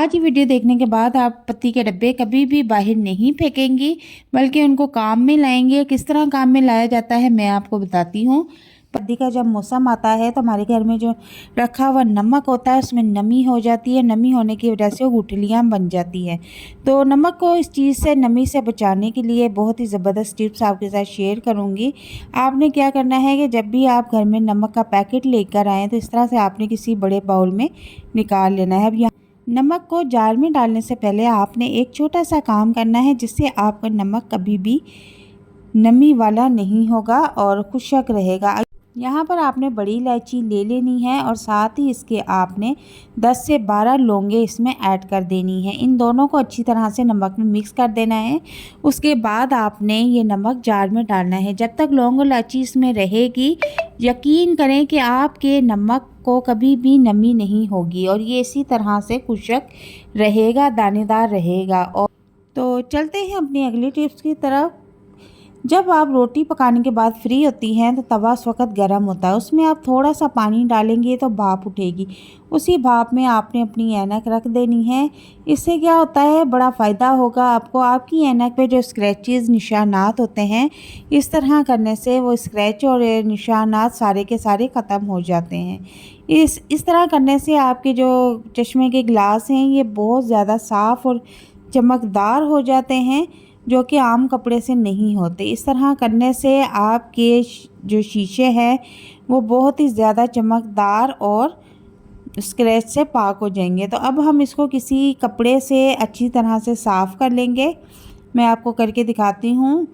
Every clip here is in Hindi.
आज वीडियो देखने के बाद आप पत्ती के डब्बे कभी भी बाहर नहीं फेंकेंगी, बल्कि उनको काम में लाएंगे। किस तरह काम में लाया जाता है मैं आपको बताती हूँ। सर्दी का जब मौसम आता है तो हमारे घर में जो रखा हुआ नमक होता है उसमें नमी हो जाती है। नमी होने की वजह से वो गुठलियाँ बन जाती हैं। तो नमक को इस चीज़ से, नमी से बचाने के लिए बहुत ही ज़बरदस्त टिप्स आपके साथ शेयर करूँगी। आपने क्या करना है कि जब भी आप घर में नमक का पैकेट लेकर आएँ तो इस तरह से आपने किसी बड़े बाउल में निकाल लेना है। अब यहाँ नमक को जार में डालने से पहले आपने एक छोटा सा काम करना है, जिससे आपका नमक कभी भी नमी वाला नहीं होगा और खुशक रहेगा। यहाँ पर आपने बड़ी इलायची ले लेनी है और साथ ही इसके आपने 10 से 12 लौंगे इसमें ऐड कर देनी है। इन दोनों को अच्छी तरह से नमक में मिक्स कर देना है। उसके बाद आपने ये नमक जार में डालना है। जब तक लौंग और इलायची इसमें रहेगी, यकीन करें कि आपके नमक को कभी भी नमी नहीं होगी और ये इसी तरह से खुशक रहेगा, दानेदार रहेगा। और तो चलते हैं अपनी अगली टिप्स की तरफ। जब आप रोटी पकाने के बाद फ्री होती हैं तो तवा उस वक्त गर्म होता है, उसमें आप थोड़ा सा पानी डालेंगे तो भाप उठेगी। उसी भाप में आपने अपनी ऐनक रख देनी है। इससे क्या होता है, बड़ा फ़ायदा होगा आपको। आपकी ऐनक पे जो स्क्रैचेस, निशानात होते हैं, इस तरह करने से वो स्क्रैच और निशानात सारे के सारे ख़त्म हो जाते हैं। इस तरह करने से आपके जो चश्मे के गिलास हैं ये बहुत ज़्यादा साफ़ और चमकदार हो जाते हैं, जो कि आम कपड़े से नहीं होते। इस तरह करने से आपके जो शीशे हैं वो बहुत ही ज़्यादा चमकदार और स्क्रैच से पाक हो जाएंगे। तो अब हम इसको किसी कपड़े से अच्छी तरह से साफ़ कर लेंगे। मैं आपको करके दिखाती हूँ।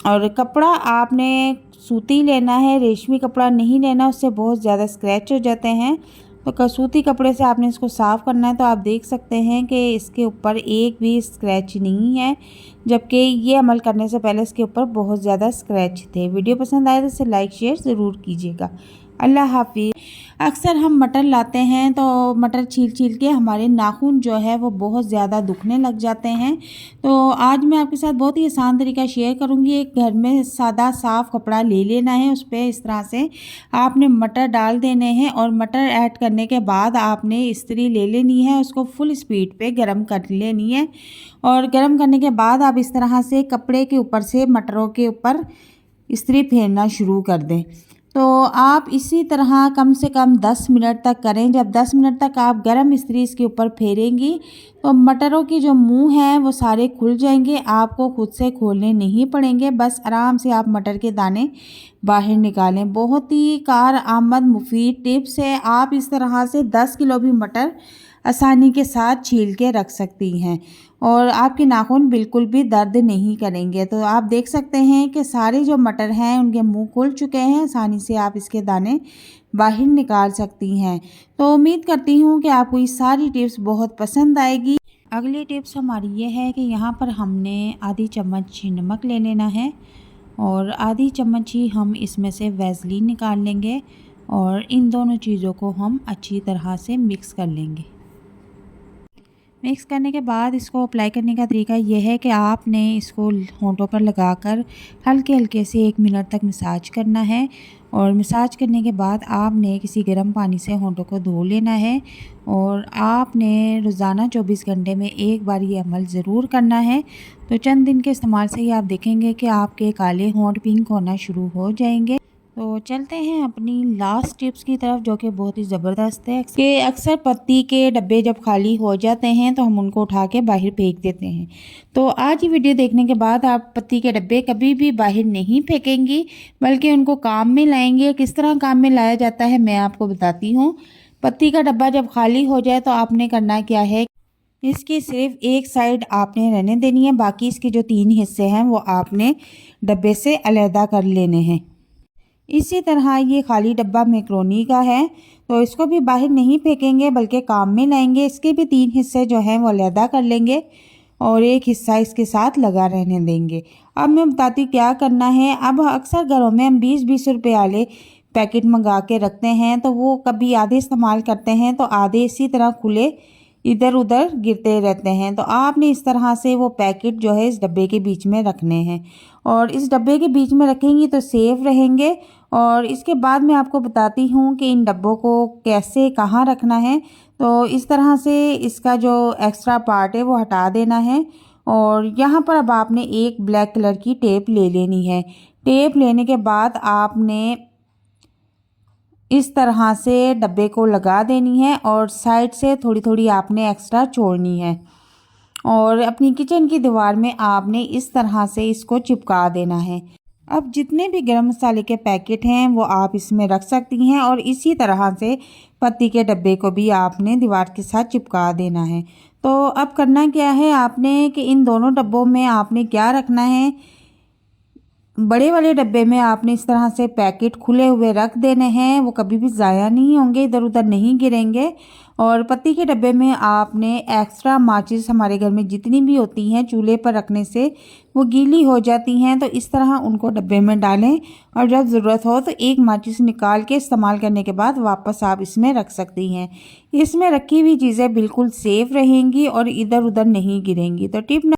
और कपड़ा आपने सूती लेना है, रेशमी कपड़ा नहीं लेना, उससे बहुत ज़्यादा स्क्रैच हो जाते हैं। तो कसूती कपड़े से आपने इसको साफ़ करना है। तो आप देख सकते हैं कि इसके ऊपर एक भी स्क्रैच नहीं है, जबकि ये अमल करने से पहले इसके ऊपर बहुत ज़्यादा स्क्रैच थे। वीडियो पसंद आए तो इसे लाइक शेयर ज़रूर कीजिएगा। अल्लाह हाफिज़। अक्सर हम मटर लाते हैं तो मटर छील छील के हमारे नाखून जो है वो बहुत ज़्यादा दुखने लग जाते हैं। तो आज मैं आपके साथ बहुत ही आसान तरीका शेयर करूंगी। एक घर में सादा साफ़ कपड़ा ले लेना है, उस पर इस तरह से आपने मटर डाल देने हैं और मटर ऐड करने के बाद आपने इस्त्री ले लेनी है, उसको फुल स्पीड पे गरम कर लेनी है। और गरम करने के बाद आप इस तरह से कपड़े के ऊपर से मटरों के ऊपर इस्त्री फेरना शुरू कर दें। तो आप इसी तरह कम से कम 10 मिनट तक करें। जब 10 मिनट तक आप गरम इस्त्री इसके ऊपर फेरेंगी तो मटरों की जो मुंह हैं वो सारे खुल जाएंगे। आपको खुद से खोलने नहीं पड़ेंगे, बस आराम से आप मटर के दाने बाहर निकालें। बहुत ही कार आमद मुफीद टिप्स है। आप इस तरह से 10 किलो भी मटर आसानी के साथ छील के रख सकती हैं और आपके नाखून बिल्कुल भी दर्द नहीं करेंगे। तो आप देख सकते हैं कि सारे जो मटर हैं उनके मुंह खुल चुके हैं। आसानी से आप इसके दाने बाहर निकाल सकती हैं। तो उम्मीद करती हूँ कि आपको ये सारी टिप्स बहुत पसंद आएगी। अगली टिप्स हमारी ये है कि यहाँ पर हमने आधी चम्मच नमक ले लेना है और आधी चम्मच ही हम इसमें से वैसलीन निकाल लेंगे और इन दोनों चीज़ों को हम अच्छी तरह से मिक्स कर लेंगे। मिक्स करने के बाद इसको अप्लाई करने का तरीका यह है कि आपने इसको होंठों पर लगाकर हल्के हल्के से 1 मिनट तक मसाज करना है और मसाज करने के बाद आपने किसी गर्म पानी से होंठों को धो लेना है और आपने रोज़ाना 24 घंटे में एक बार ये अमल ज़रूर करना है। तो चंद दिन के इस्तेमाल से ही आप देखेंगे कि आपके काले होंठ पिंक होना शुरू हो जाएंगे। तो चलते हैं अपनी लास्ट टिप्स की तरफ, जो कि बहुत ही ज़बरदस्त है। कि अक्सर पत्ती के डब्बे जब खाली हो जाते हैं तो हम उनको उठा के बाहर फेंक देते हैं। तो आज की वीडियो देखने के बाद आप पत्ती के डब्बे कभी भी बाहर नहीं फेंकेंगी, बल्कि उनको काम में लाएंगे। किस तरह काम में लाया जाता है मैं आपको बताती हूँ। पत्ती का डब्बा जब खाली हो जाए तो आपने करना क्या है, इसकी सिर्फ एक साइड आपने रहने देनी है, बाकी इसके जो 3 हिस्से हैं वो आपने डब्बे से अलहदा कर लेने हैं। इसी तरह ये खाली डब्बा मैक्रोनी का है, तो इसको भी बाहर नहीं फेंकेंगे बल्कि काम में लाएंगे। इसके भी 3 हिस्से जो हैं वो अलहदा कर लेंगे और एक हिस्सा इसके साथ लगा रहने देंगे। अब मैं बताती क्या करना है। अब अक्सर घरों में हम 20-20 रुपये वाले पैकेट मंगा के रखते हैं, तो वो कभी आधे इस्तेमाल करते हैं तो आधे इसी तरह खुले इधर उधर गिरते रहते हैं। तो आपने इस तरह से वो पैकेट जो है इस डब्बे के बीच में रखने हैं और इस डब्बे के बीच में रखेंगी तो सेफ रहेंगे। और इसके बाद मैं आपको बताती हूँ कि इन डब्बों को कैसे कहाँ रखना है। तो इस तरह से इसका जो एक्स्ट्रा पार्ट है वो हटा देना है। और यहाँ पर अब आपने एक ब्लैक कलर की टेप ले लेनी है। टेप लेने के बाद आपने इस तरह से डब्बे को लगा देनी है और साइड से थोड़ी थोड़ी आपने एक्स्ट्रा छोड़नी है। और अपनी किचन की दीवार में आपने इस तरह से इसको चिपका देना है। अब जितने भी गरम मसाले के पैकेट हैं वो आप इसमें रख सकती हैं और इसी तरह से पत्ती के डब्बे को भी आपने दीवार के साथ चिपका देना है। तो अब करना क्या है आपने कि इन दोनों डब्बों में आपने क्या रखना है, बड़े वाले डब्बे में आपने इस तरह से पैकेट खुले हुए रख देने हैं, वो कभी भी ज़ाया नहीं होंगे, इधर उधर नहीं गिरेंगे। और पत्ती के डब्बे में आपने एक्स्ट्रा माचिस हमारे घर में जितनी भी होती हैं चूल्हे पर रखने से वो गीली हो जाती हैं, तो इस तरह उनको डब्बे में डालें और जब ज़रूरत हो तो एक माचिस निकाल के इस्तेमाल करने के बाद वापस आप इसमें रख सकती हैं। इसमें रखी हुई चीज़ें बिल्कुल सेफ़ रहेंगी और इधर उधर नहीं गिरेंगी। तो टिप